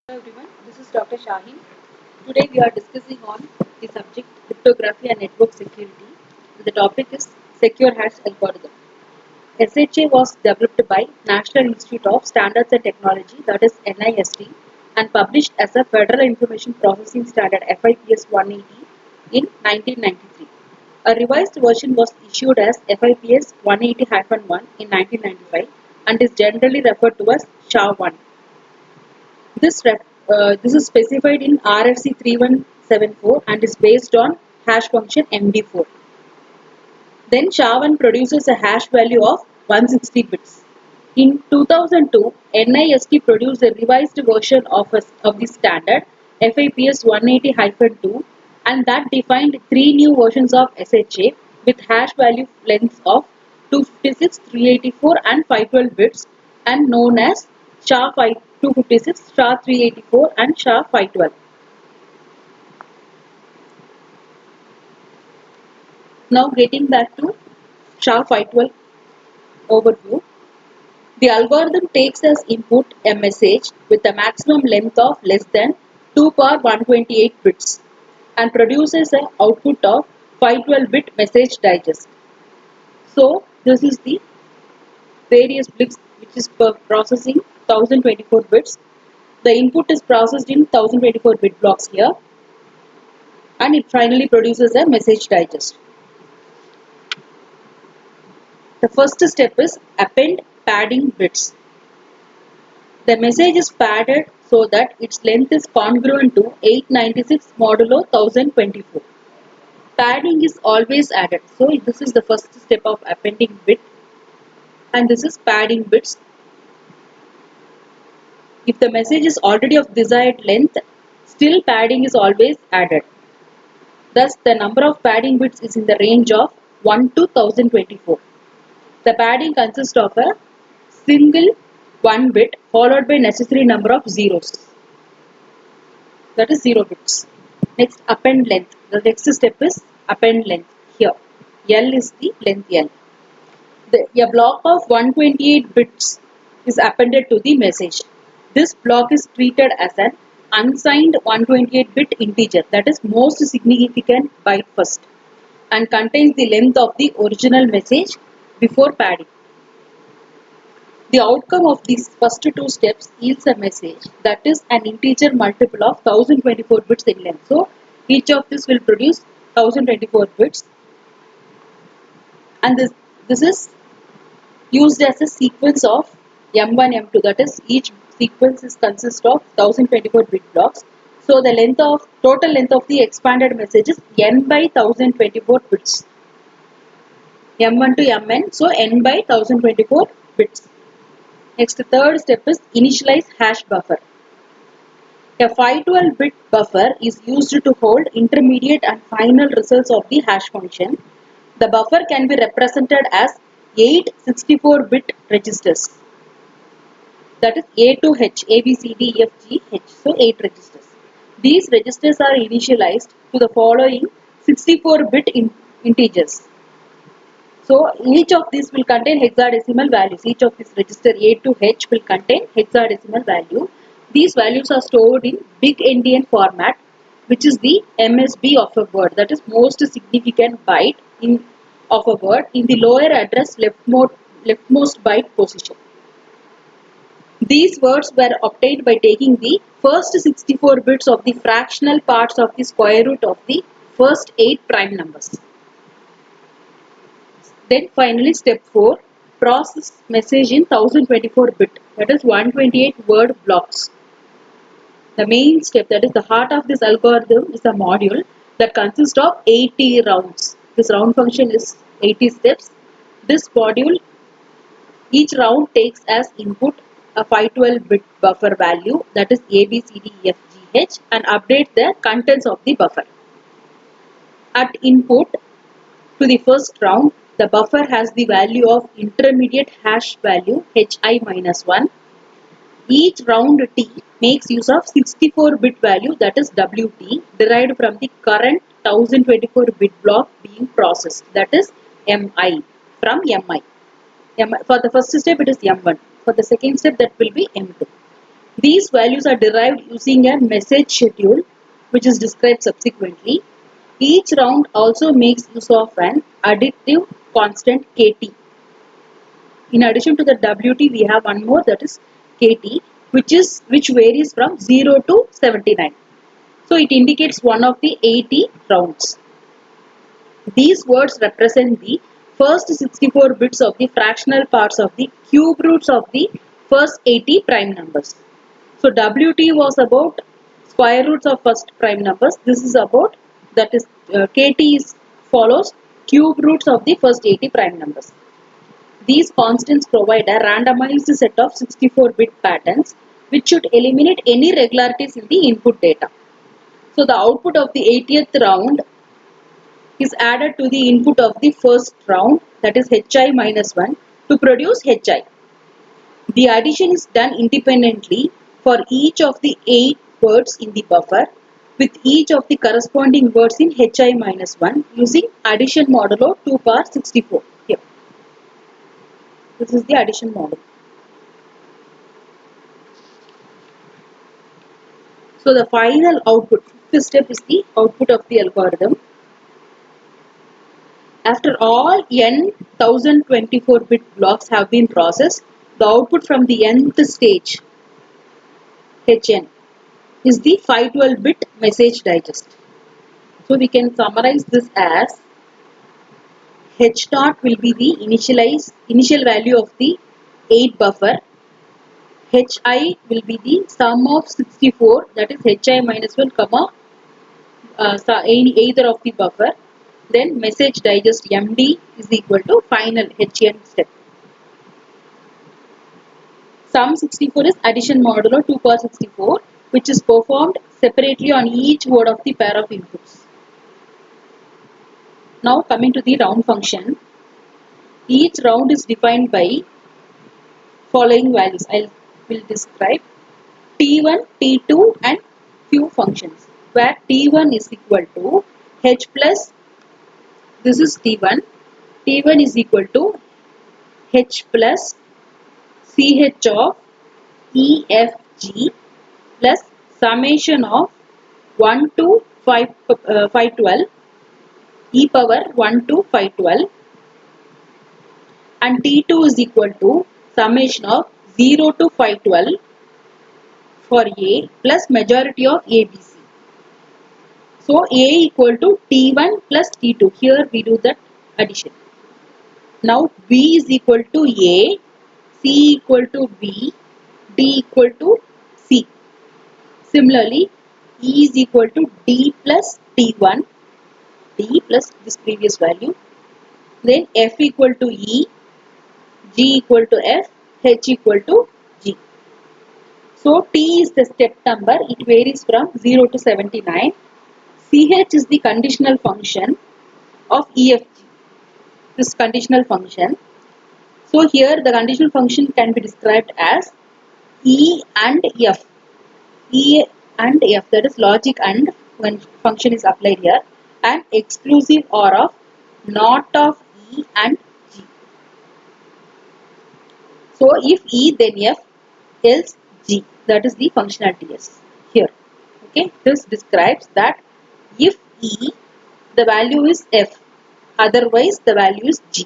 Hello everyone, this is Dr. Shaheen. Today we are discussing on the subject cryptography and network security. The topic is secure hash algorithm. SHA was developed by National Institute of Standards and Technology, that is NIST, and published as a Federal Information Processing Standard FIPS 180 in 1993. A revised version was issued as FIPS 180-1 in 1995 and is generally referred to as SHA-1. This is specified in RFC 3174 and is based on hash function MD4. Then SHA-1 produces a hash value of 160 bits. In 2002, NIST produced a revised version of the standard FIPS 180-2 and that defined three new versions of SHA with hash value lengths of 256, 384 and 512 bits and known as SHA-256, SHA-384 and SHA-512. Now getting back to SHA-512 overview. The algorithm takes as input a message with a maximum length of less than 2 power 128 bits and produces an output of 512-bit message digest. So this is the various bits which is processing 1024 bits. The input is processed in 1024 bit blocks here and it finally produces a message digest. The first step is append padding bits. The message is padded so that its length is congruent to 896 modulo 1024. Padding is always added. So this is the first step of appending bit and this is padding bits. If the message is already of desired length, still padding is always added. Thus the number of padding bits is in the range of 1 to 1024. The padding consists of a single 1 bit followed by necessary number of zeros. That is 0 bits. Next, append length. The next step is append length. Here, L is the length L. A block of 128 bits is appended to the message. This block is treated as an unsigned 128-bit integer, that is most significant byte first, and contains the length of the original message before padding. The outcome of these first two steps yields a message that is an integer multiple of 1024 bits in length. So each of this will produce 1024 bits and this is used as a sequence of M1, M2, that is each sequence is consist of 1024 bit blocks. So the total length of the expanded message is n by 1024 bits. M1 to Mn, so n by 1024 bits. Next, the third step is initialize hash buffer. A 512-bit buffer is used to hold intermediate and final results of the hash function. The buffer can be represented as 8 64-bit registers. That is A to H, A, B, C, D, E, F, G, H. So 8 registers. These registers are initialized to the following 64-bit integers. So each of these will contain hexadecimal values. Each of this register A to H will contain hexadecimal value. These values are stored in big endian format, which is the MSB of a word. That is most significant byte of a word in the lower address leftmost byte position. These words were obtained by taking the first 64 bits of the fractional parts of the square root of the first 8 prime numbers. Then finally step 4, process message in 1024 bit, that is 128 word blocks. The main step, that is the heart of this algorithm, is a module that consists of 80 rounds. This round function is 80 steps. This module, each round takes as input a 512 bit buffer value, that is A, B, C, D, E, F, G, H, and update the contents of the buffer. At input to the first round, the buffer has the value of intermediate hash value Hi minus 1. Each round T makes use of 64-bit value, that is Wt, derived from the current 1024-bit block being processed, that is Mi, from Mi. For the first step it is M1. For the second step that will be M2. These values are derived using a message schedule, which is described subsequently. Each round also makes use of an additive constant KT. In addition to the WT, we have one more, that is KT, which varies from 0 to 79. So it indicates one of the 80 rounds. These words represent the first 64 bits of the fractional parts of the cube roots of the first 80 prime numbers. So WT was about square roots of first prime numbers. This is about, that is KT follows cube roots of the first 80 prime numbers. These constants provide a randomized set of 64-bit patterns which should eliminate any irregularities in the input data. So the output of the 80th round is added to the input of the first round, that is HI minus 1, to produce HI. The addition is done independently for each of the 8 words in the buffer with each of the corresponding words in HI minus 1 using addition modulo 2 power 64. Here. This is the addition module. So the final output, fifth step, is the output of the algorithm. After all n 1024-bit blocks have been processed, the output from the nth stage, Hn, is the 512-bit message digest. So we can summarize this as H naught will be the initial value of the 8 buffer. Hi will be the sum of 64, that is Hi minus 1 comma either of the buffer. Then message digest MD is equal to final Hn step. Sum 64 is addition modulo 2 power 64, which is performed separately on each word of the pair of inputs. Now coming to the round function. Each round is defined by following values. I will describe T1, T2 and few functions, where T1 is equal to H plus, this is T1, T1 is equal to H plus CH of EFG plus summation of 1 to 512 e power 1 to 512, and T2 is equal to summation of 0 to 512 for A plus majority of ABC. So A equal to T1 plus T2. Here we do that addition. Now B is equal to A, C equal to B, D equal to C. Similarly, E is equal to D plus T1, D plus this previous value. Then F equal to E, G equal to F, H equal to G. So T is the step number. It varies from 0 to 79. CH is the conditional function of EFG. This conditional function. So here the conditional function can be described as E and F. E and F, that is logic and when function is applied here, and exclusive OR of not of E and G. So if E then F, else G, that is the functionality S here. Okay, this describes that if E, the value is F, otherwise the value is G.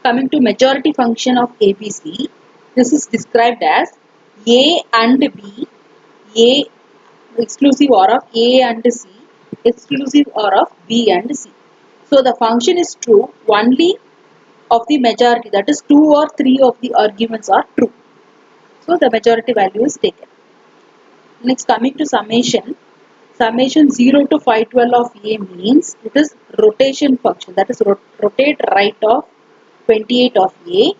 Coming to majority function of ABC, this is described as A and B, A exclusive OR of A and C, exclusive OR of B and C. So the function is true only of the majority, that is 2 or 3 of the arguments are true. So the majority value is taken. Next, coming to summation. Summation 0 to 512 of A means it is rotation function, that is rotate right of 28 of A,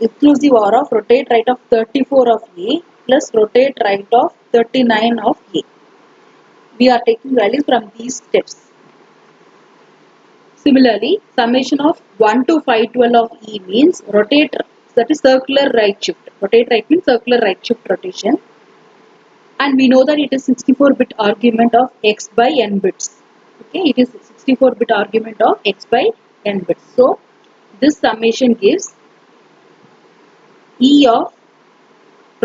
exclusive OR of rotate right of 34 of A plus rotate right of 39 of A. We are taking values from these steps. Similarly, summation of 1 to 512 of E means rotate, that is circular right shift. Rotate right means circular right shift rotation. And we know that it is 64-bit argument of x by n bits. Okay, it is 64-bit argument of x by n bits. So, this summation gives E of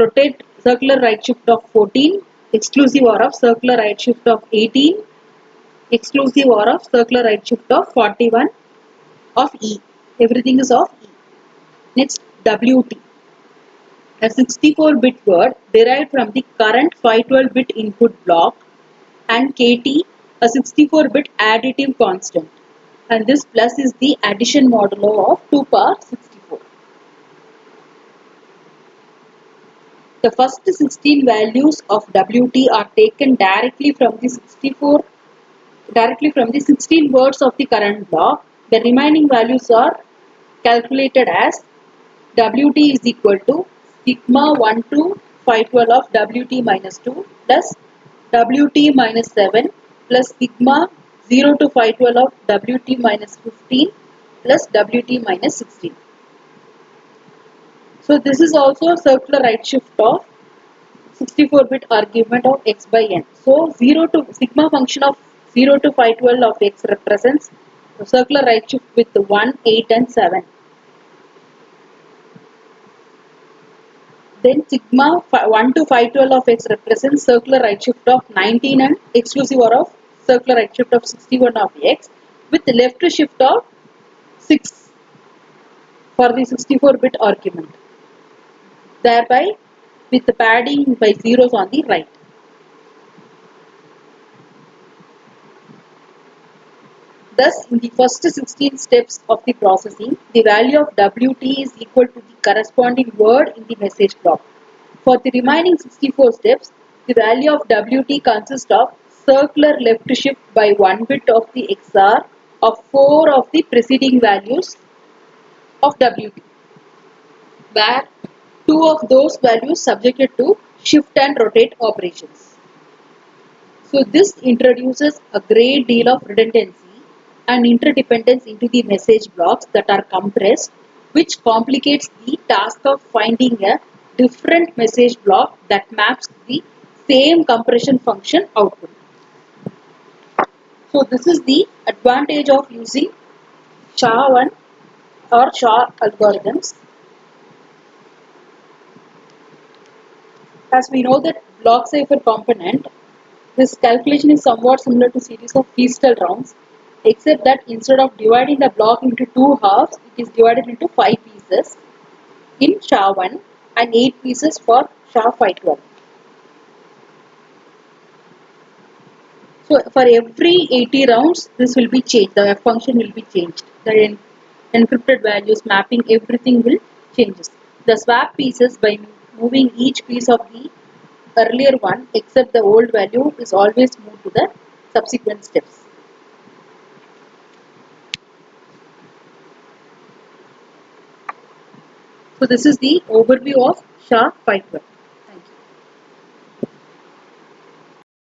rotate circular right shift of 14, exclusive OR of circular right shift of 18, exclusive OR of circular right shift of 41 of E. Everything is of E. Next, WT. A 64-bit word derived from the current 512-bit input block, and KT, a 64-bit additive constant. And this plus is the addition modulo of 2 power 64. The first 16 values of WT are taken directly from the 16 words of the current block. The remaining values are calculated as WT is equal to sigma 1 to 512 of WT minus 2 plus WT minus 7 plus sigma 0 to 512 of WT minus 15 plus WT minus 16. So this is also a circular right shift of 64-bit argument of x by n. So 0 to sigma function of 0 to 512 of x represents the circular right shift with 1, 8 and 7. Then sigma 1 to 512 of x represents circular right shift of 19 and exclusive OR of circular right shift of 61 of x with left shift of 6 for the 64-bit argument. Thereby with the padding by zeros on the right. Thus, in the first 16 steps of the processing, the value of WT is equal to the corresponding word in the message block. For the remaining 64 steps, the value of WT consists of circular left shift by 1 bit of the XR of 4 of the preceding values of WT, where 2 of those values subjected to shift and rotate operations. So this introduces a great deal of redundancy and interdependence into the message blocks that are compressed, which complicates the task of finding a different message block that maps the same compression function output. So this is the advantage of using SHA-1 or SHA algorithms. As we know that block cipher component, this calculation is somewhat similar to series of Feastel rounds, except that instead of dividing the block into 2 halves, it is divided into 5 pieces in SHA-1 and 8 pieces for SHA-512. So for every 80 rounds, this will be changed. The F function will be changed. The encrypted values, mapping, everything will changes. The swap pieces by moving each piece of the earlier one except the old value is always moved to the subsequent steps. So this is the overview of SHA-512.